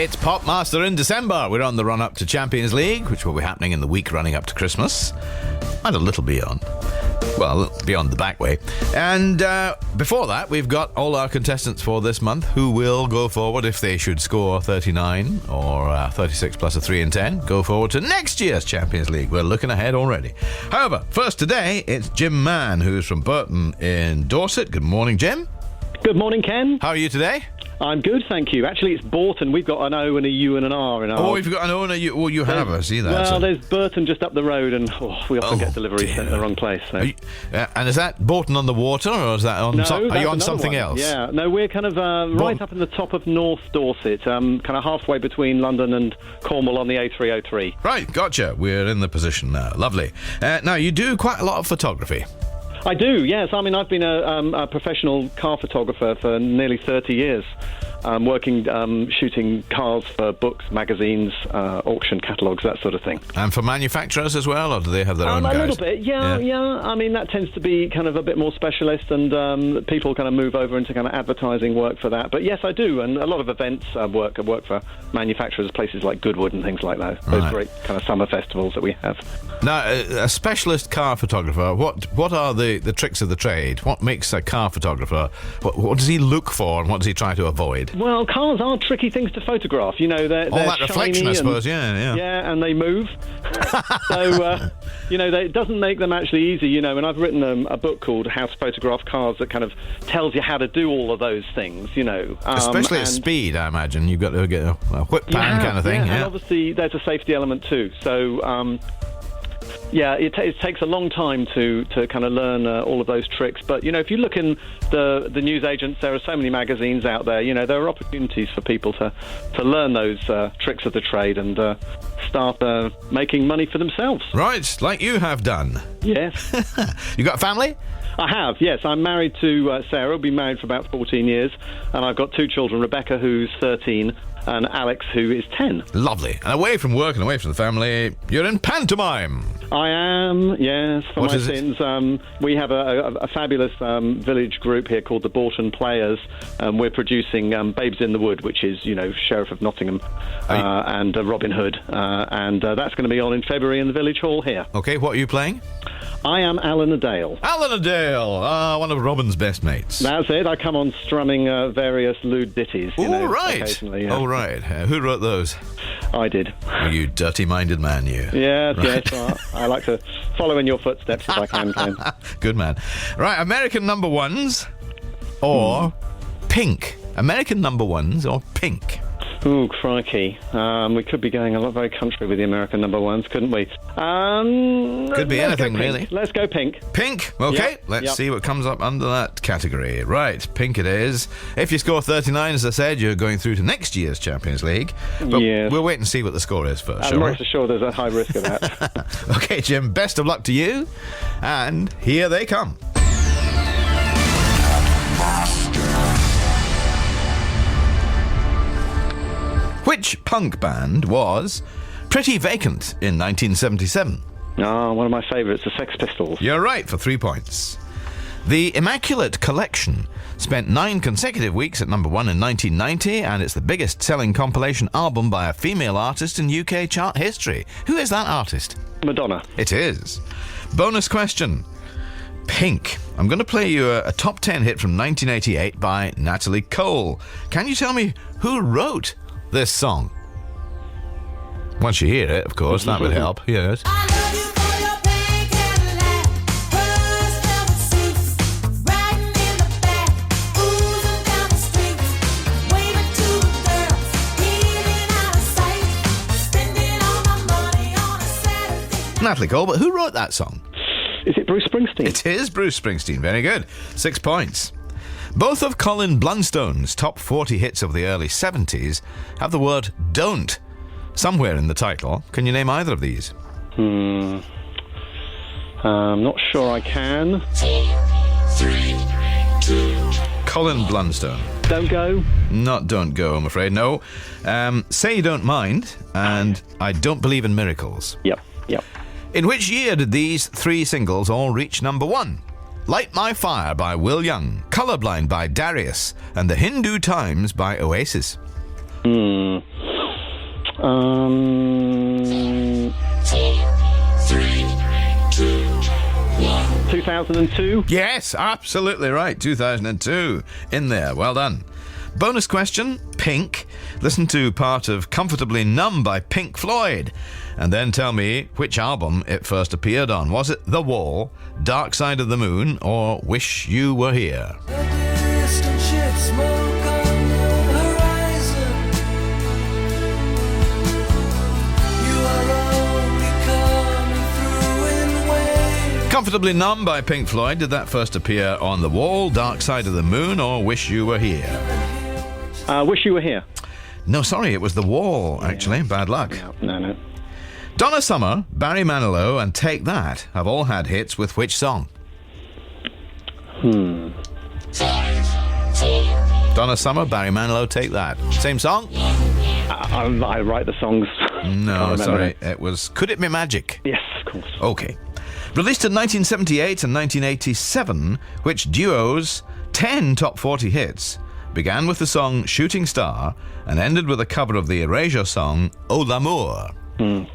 It's PopMaster in December. We're on the run-up to Champions League, which will be happening in the week running up to Christmas. And a little beyond. Well, beyond the back way. And before that, we've got all our contestants for this month who will go forward if they should score 39 or 36 plus a 3 and 10. Go forward to next year's Champions League. We're looking ahead already. However, first today, it's Jim Mann, who's from Burton in Dorset. Good morning, Jim. Good morning, Ken. How are you today? I'm good, thank you. Actually, it's Burton. We've got an O and a U and an R in our... Oh, you've got an O and a U. Well, you have. I see that. Well, there's Burton just up the road, and we often get deliveries sent to the wrong place. So. And is that Burton on the water, or is that on? No, are you on another something one. else? Yeah, no, we're kind of right up in the top of North Dorset, kind of halfway between London and Cornwall on the A303. Right, gotcha. We're in the position now. Lovely. Now, you do quite a lot of photography. I do, yes. I mean, I've been a professional car photographer for nearly 30 years, shooting cars for books, magazines, auction catalogues, that sort of thing. And for manufacturers as well, or do they have their own guys? A little bit, yeah. I mean, that tends to be kind of a bit more specialist, and people kind of move over into kind of advertising work for that. But yes, I do, and a lot of events work for manufacturers, places like Goodwood and things like that. Those great kind of summer festivals that we have. Now, a specialist car photographer, what are the tricks of the trade? What makes a car photographer? What does he look for, and what does he try to avoid? Well, cars are tricky things to photograph. You know, they're that reflection, I suppose. Yeah, and they move. So, it doesn't make them actually easy. You know, and I've written a book called How to Photograph Cars that kind of tells you how to do all of those things. You know, especially at speed. I imagine you've got to get a whip pan kind of thing. Yeah, and obviously there's a safety element too. So. It takes a long time to kind of learn all of those tricks. But, if you look in the newsagents, there are so many magazines out there. You know, there are opportunities for people to learn those tricks of the trade and start making money for themselves. Right, like you have done. Yes. You got a family? I have, yes. I'm married to Sarah. We've been married for about 14 years. And I've got two children, Rebecca, who's 13, and Alex, who is 10. Lovely. And away from work and away from the family, you're in pantomime. I am, yes, for my sins. We have a fabulous village group here called the Burton Players. We're producing Babes in the Wood, which is, Sheriff of Nottingham and Robin Hood. And that's going to be on in February in the village hall here. Okay, what are you playing? I am Alan Adale. Alan Adale, one of Robin's best mates. That's it. I come on strumming various lewd ditties. Occasionally. Yeah. Oh, right. Who wrote those? I did. You dirty-minded man, you. Yes, right. Yes. I like to follow in your footsteps if I can, Ken. Good man. Right, American number ones or Pink? American number ones or Pink? Ooh, crikey. We could be going a lot very country with the American number ones, couldn't we? Could be anything, really. Let's go Pink. Pink? Okay, let's see what comes up under that category. Right, Pink it is. If you score 39, as I said, you're going through to next year's Champions League. But we'll wait and see what the score is first, shall we? I'm not so sure there's a high risk of that. Okay, Jim, best of luck to you. And here they come. Which punk band was pretty vacant in 1977? One of my favourites, the Sex Pistols. You're right, for 3 points. The Immaculate Collection spent 9 consecutive weeks at number 1 in 1990, and it's the biggest-selling compilation album by a female artist in UK chart history. Who is that artist? Madonna. It is. Bonus question. Pink. I'm going to play you a top 10 hit from 1988 by Natalie Cole. Can you tell me who wrote this song? Once you hear it, of course, that would help. Yes. Natalie Cole, but who wrote that song? Is it Bruce Springsteen? It is Bruce Springsteen. Very good. 6 points. Both of Colin Blunstone's top 40 hits of the early 70s have the word don't somewhere in the title. Can you name either of these? I'm not sure I can. 4, 3, 2. Colin Blunstone. Don't Go? Not Don't Go, I'm afraid. No. Say You Don't Mind and I Don't Believe in Miracles. Yep. In which year did these 3 singles all reach number 1? Light My Fire by Will Young, Colorblind by Darius, and The Hindu Times by Oasis. 4, 3, 2, 1. 2002. Yes, absolutely right. 2002. In there. Well done. Bonus question, Pink. Listen to part of Comfortably Numb by Pink Floyd, and then tell me which album it first appeared on. Was it The Wall, Dark Side of the Moon, or Wish You Were Here? Comfortably Numb by Pink Floyd. Did that first appear on The Wall, Dark Side of the Moon, or Wish You Were Here? Wish You Were Here. No, sorry, it was The Wall, actually. Bad luck. No. Donna Summer, Barry Manilow, and Take That have all had hits with which song? 5, 4. Donna Summer, Barry Manilow, Take That. Same song? I write the songs. No, sorry. It was Could It Be Magic? Yes, of course. Okay. Released in 1978 and 1987, which duo's 10 top 40 hits began with the song Shooting Star and ended with a cover of the Erasure song Oh L'Amour?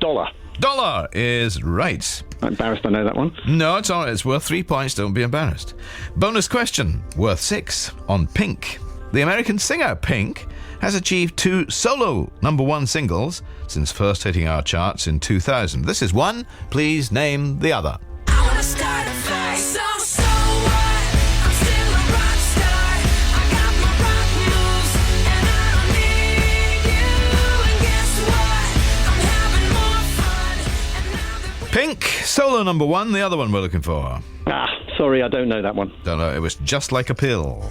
Dollar. Dollar is right. I'm embarrassed I know that one. No, it's all right. It's worth 3 points. Don't be embarrassed. Bonus question, worth 6, on Pink. The American singer Pink has achieved 2 solo #1 singles since first hitting our charts in 2000. This is one. Please name the other. I wanna start a fight. So what? I'm still a rock star. I got my rock moves, and I don't need you. And guess what? I'm having more fun. And now that Pink, solo #1. The other one we're looking for. Sorry, I don't know that one. Don't know. It was Just Like a Pill.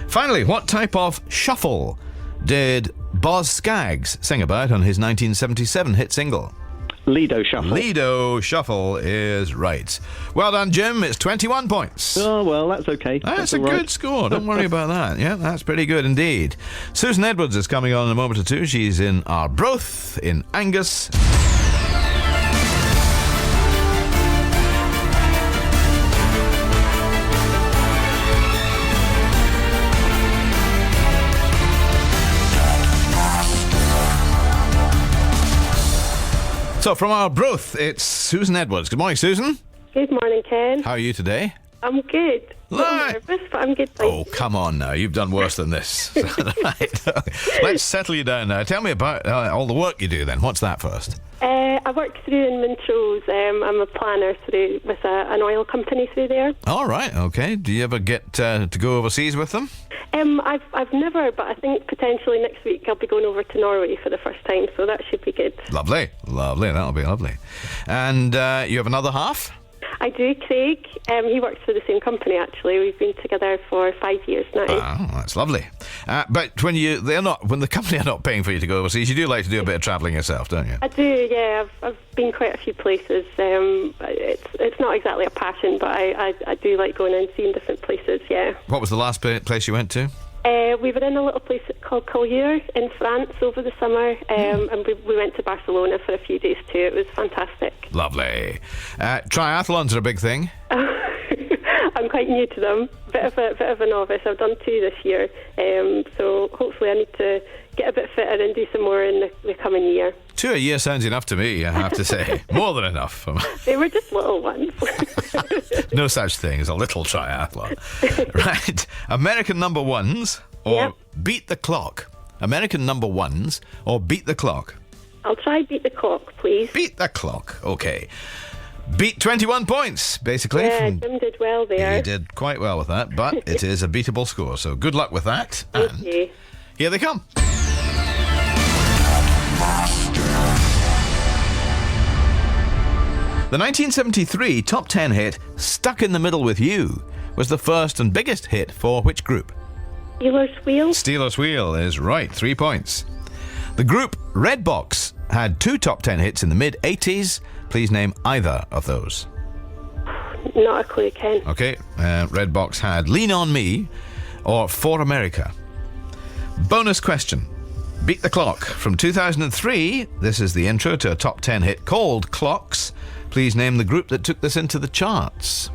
Finally, what type of shuffle did Boz Scaggs sing about on his 1977 hit single? Lido Shuffle. Lido Shuffle is right. Well done, Jim. It's 21 points. Oh, well, that's okay. That's a all right. good score. Don't worry about that. Yeah, that's pretty good indeed. Susan Edwards is coming on in a moment or two. She's in Arbroath in Angus. So from Arbroath, it's Susan Edwards. Good morning, Susan. Good morning, Ken. How are you today? I'm good. I'm nervous, but I'm good. Oh, come on now. You've done worse than this. Right. Let's settle you down now. Tell me about all the work you do then. What's that first? I work through in Montrose. I'm a planner through with an oil company through there. All right, okay. Do you ever get to go overseas with them? I've never, but I think potentially next week I'll be going over to Norway for the first time, so that should be good. Lovely. That'll be lovely. And you have another half? I do, Craig. He works for the same company, actually. We've been together for 5 years now. Oh, that's lovely. But when the company are not paying for you to go overseas, you do like to do a bit of travelling yourself, don't you? I do, yeah. I've been quite a few places. It's not exactly a passion, but I do like going and seeing different places, yeah. What was the last place you went to? We were in a little place called Collioure in France over the summer, and we went to Barcelona for a few days too. It was fantastic. Lovely. Triathlons are a big thing. I'm quite new to them. Bit of a novice. I've done 2 this year, so hopefully I need to get a bit fitter and do some more in the coming year. 2 a year sounds enough to me, I have to say. More than enough. They were just little ones. No such thing as a little triathlon. Right. American #1s or Beat the Clock? American #1s or Beat the Clock? I'll try Beat the Clock, please. Beat the Clock. Okay. Beat 21 points, basically. Yeah, Jim did well there. He did quite well with that, but it is a beatable score. So good luck with that. Thank you. Here they come. The 1973 top 10 hit Stuck in the Middle with You was the first and biggest hit for which group? Steelers Wheel. Steelers Wheel is right, 3 points. The group Redbox had 2 top 10 hits in the mid-80s. Please name either of those. Not a clue, Ken. Okay, Redbox had Lean On Me or For America. Bonus question. Beat the Clock. From 2003, this is the intro to a top 10 hit called Clocks. Please name the group that took this into the charts.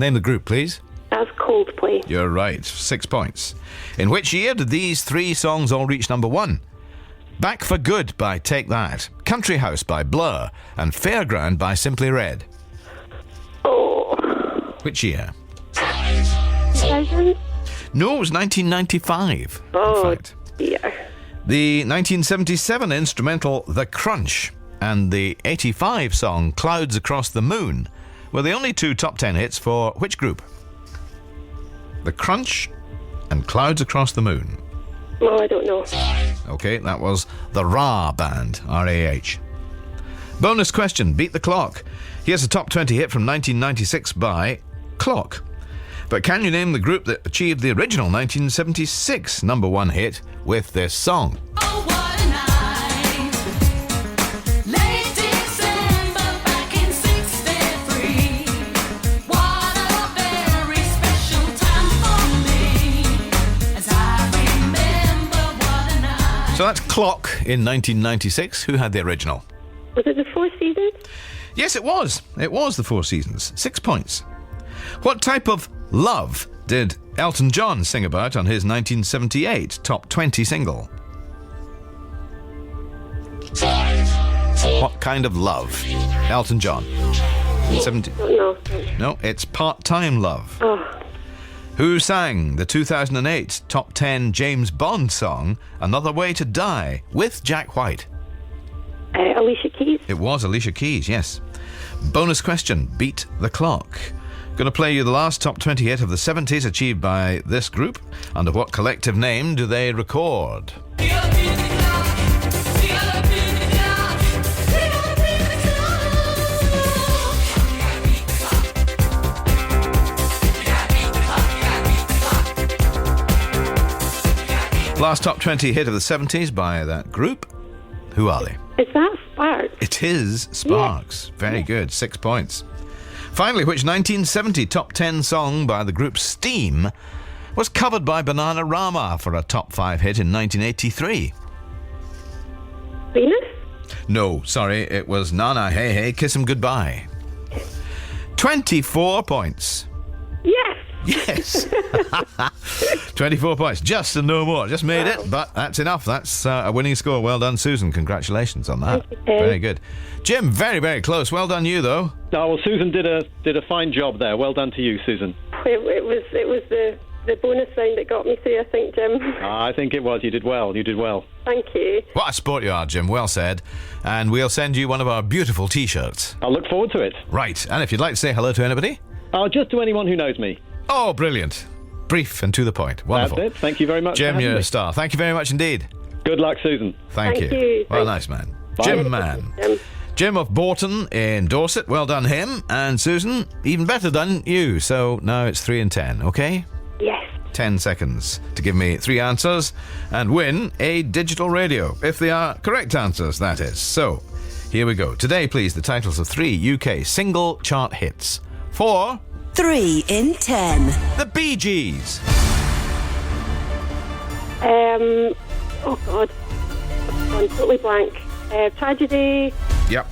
Name the group, please. That's Coldplay. You're right. 6 points. In which year did these 3 songs all reach number 1? Back for Good by Take That, Country House by Blur, and Fairground by Simply Red. Oh. Which year? 2000? No, it was 1995. Oh, In fact. dear. The 1977 instrumental The Crunch and the 85 song Clouds Across the Moon were the only 2 top 10 hits for which group? The Crunch and Clouds Across the Moon. Oh, I don't know. Okay, that was the Ra Band, R-A-H. Bonus question, Beat the Clock. Here's a top 20 hit from 1996 by Clock. But can you name the group that achieved the original 1976 number 1 hit with this song? Oh, what a night. Late December back in 63. What a very special time for me. As I remember, what a night. So that's Clock in 1996. Who had the original? Was it the Four Seasons? Yes, it was. It was the Four Seasons. 6 points. What type of love did Elton John sing about on his 1978 top 20 single? 5, 4, What kind of love? Elton John. 70. Don't know. No, it's Part-Time Love. Oh, Who sang the 2008 top 10 James Bond song Another Way to Die with Jack White? Alicia Keys. It was Alicia Keys, yes. Bonus question, Beat the Clock. Going to play you the last top 20 hit of the 70s achieved by this group. Under what collective name do they record? Last top 20 hit of the 70s by that group. Who are they? Is that Sparks? It is Sparks. Very good. 6 points. Finally, which 1970 top 10 song by the group Steam was covered by Bananarama for a top 5 hit in 1983? Venus? No, sorry, it was Nana Hey Hey Kiss 'Em Goodbye. 24 points. Yes. Yes. 24 points. Just and no more. Just made it, but that's enough. That's a winning score. Well done, Susan. Congratulations on that. Thank you, Ken. Very good. Jim, very, very close. Well done you, though. Oh, well, Susan did a fine job there. Well done to you, Susan. It was the bonus round that got me through, I think, Jim. I think it was. You did well. You did well. Thank you. What a sport you are, Jim. Well said. And we'll send you one of our beautiful T-shirts. I'll look forward to it. Right. And if you'd like to say hello to anybody? Just to anyone who knows me. Oh, brilliant. Brief and to the point. Wonderful. That's it. Thank you very much. Jim, for having you're me. a star. Thank you very much indeed. Good luck, Susan. Thank Thank you. you. Well, Thanks. nice man. Bye. Jim Mann. Jim. Jim of Burton in Dorset. Well done him. And Susan, even better done you. So now it's 3 and 10, okay? Yes. 10 seconds to give me 3 answers and win a digital radio. If they are correct answers, that is. So, here we go. Today, please, the titles of 3 UK single chart hits. For 3 in 10. the Bee Gees. Oh, God. I'm totally blank. Tragedy. Yep.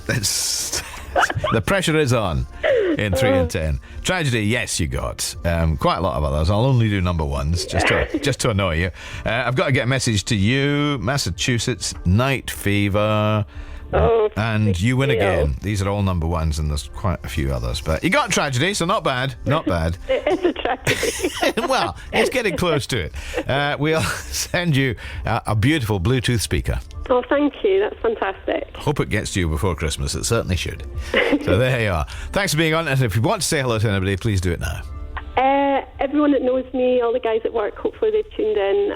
It's, the pressure is on in 3 and 10. Tragedy, yes, you got. Quite a lot of others. I'll only do number ones just to annoy you. I've got to get a message to you. Massachusetts, Night Fever. And You Win Again. These are all number ones, and there's quite a few others. But you got Tragedy, so not bad. Not bad. It's a tragedy. Well, it's getting close to it. We'll send you a beautiful Bluetooth speaker. Oh, thank you. That's fantastic. Hope it gets to you before Christmas. It certainly should. So there you are. Thanks for being on. And if you want to say hello to anybody, please do it now. Everyone that knows me, all the guys at work, hopefully they've tuned in.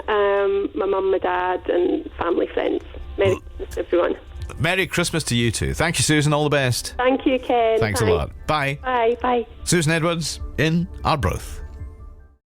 My mum, my dad, and family, friends. Merry Christmas, everyone. Merry Christmas to you too. Thank you, Susan. All the best. Thank you, Ken. Thanks a lot. Bye. Bye. Bye. Susan Edwards in Arbroath.